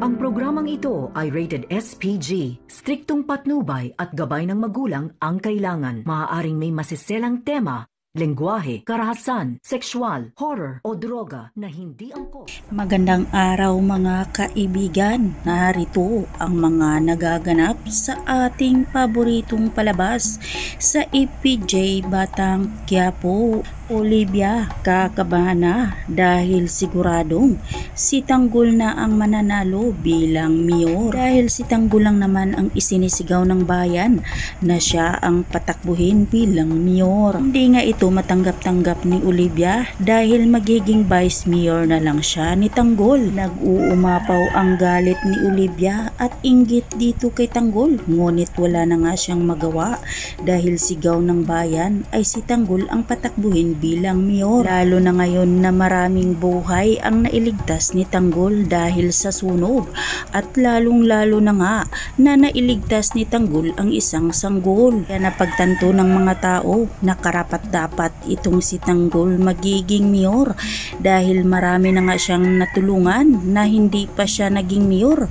Ang programang ito ay rated SPG. Striktong patnubay at gabay ng magulang ang kailangan. Maaaring may masiselang tema, lengguwahe, karahasan, sexual, horror o droga na hindi angkop. Magandang araw mga kaibigan. Narito ang mga nagaganap sa ating paboritong palabas sa EPJ Batang Quiapo. Olivia kakabahan na dahil siguradong si Tanggol na ang mananalo bilang mayor. Dahil si Tanggol lang naman ang isinisigaw ng bayan na siya ang patakbuhin bilang mayor. Hindi nga ito matanggap-tanggap ni Olivia dahil magiging vice mayor na lang siya ni Tanggol. Nag-uumapaw ang galit ni Olivia at inggit dito kay Tanggol, ngunit wala na nga siyang magawa dahil sigaw ng bayan ay si Tanggol ang patakbuhin bilang mayor. Lalo na ngayon na maraming buhay ang nailigtas ni Tanggol dahil sa sunog, at lalong lalo na nga na nailigtas ni Tanggol ang isang sanggol. Kaya napagtanto ng mga tao na karapat-dapat itong si Tanggol magiging mayor dahil marami na nga siyang natulungan na hindi pa siya naging mayor.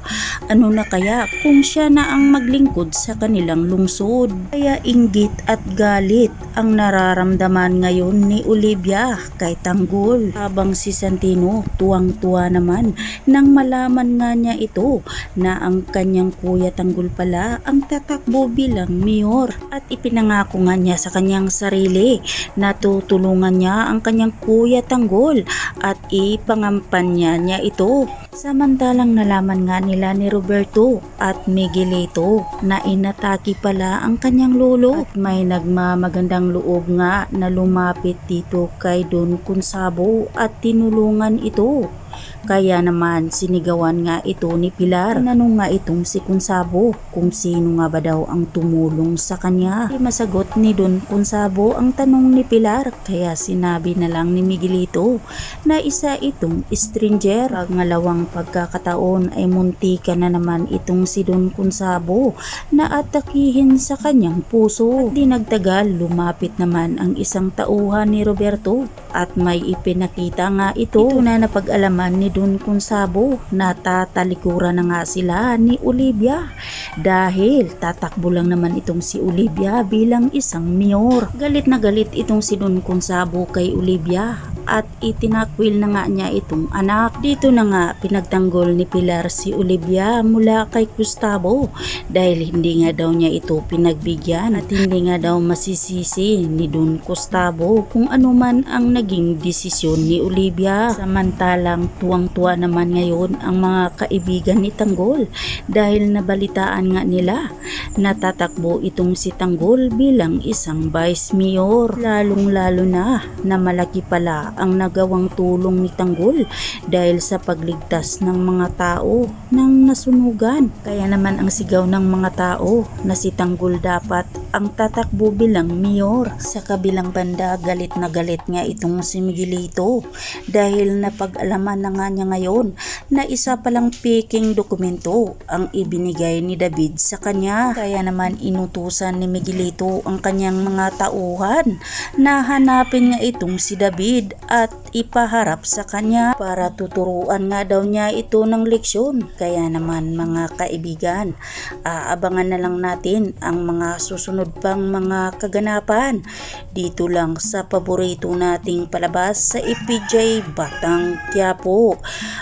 Ano na kaya kung siya na ang maglingkod sa kanilang lungsod? Kaya inggit at galit ang nararamdaman ngayon ni Olivia kay Tanggol, habang si Santino tuwang-tuwa naman nang malaman nga niya ito na ang kanyang kuya Tanggol pala ang tatakbo bilang mayor, at ipinangako nga niya sa kanyang sarili na tutulungan niya ang kanyang kuya Tanggol at ipangampanya niya ito. Samantalang nalaman nga nila ni Roberto at Miguelito na inatake pala ang kanyang lolo, at may nagmamagandang loob nga na lumapit dito kay Don Consabo at tinulungan ito. Kaya naman sinigawan nga ito ni Pilar. Tinanong nga itong si Consabo kung sino nga ba daw ang tumulong sa kanya. Di masagot ni Don Consabo ang tanong ni Pilar, kaya sinabi na lang ni Miguelito na isa itong stranger. Pangalawang pagkakataon ay muntika na naman itong si Don Consabo na atakihin sa kanyang puso. At di nagtagal, lumapit naman ang isang tauhan ni Roberto at may ipinakita nga ito. Ito na napag-alaman ni Don Consabo na tatalikuran na nga sila ni Olivia dahil tatakbo lang naman itong si Olivia bilang isang mayor. Galit na galit itong si Don Consabo kay Olivia at itinakwil na nga niya itong anak. Dito na nga pinagtanggol ni Pilar si Olivia mula kay Gustavo dahil hindi nga daw niya ito pinagbigyan at hindi nga daw masisisi ni Don Gustavo kung ano man ang naging desisyon ni Olivia. Samantalang tuwang-tuwa naman ngayon ang mga kaibigan ni Tanggol dahil nabalitaan nga nila na tatakbo itong si Tanggol bilang isang vice mayor. Lalong-lalo na malaki pala ang nagawang tulong ni Tanggol dahil sa pagligtas ng mga tao ng nasunugan. Kaya naman ang sigaw ng mga tao na si Tanggol dapat ang tatakbo bilang mayor. Sa kabilang banda, galit na galit nga itong si Miguelito dahil napag-alaman na nga niya ngayon na isa palang peking dokumento ang ibinigay ni David sa kanya. Kaya naman inutusan ni Miguelito ang kanyang mga tauhan na hanapin nga itong si David at ipaharap sa kanya para tuturuan nga daw niya ito ng leksyon. Kaya naman mga kaibigan, aabangan na lang natin ang mga susunod pang mga kaganapan dito lang sa paborito nating palabas sa EPJ Batang Quiapo.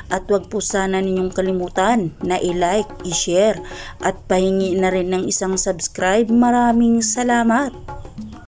At wag po sana ninyong kalimutan na i-like, i-share at pahingi na rin ng isang subscribe. Maraming salamat.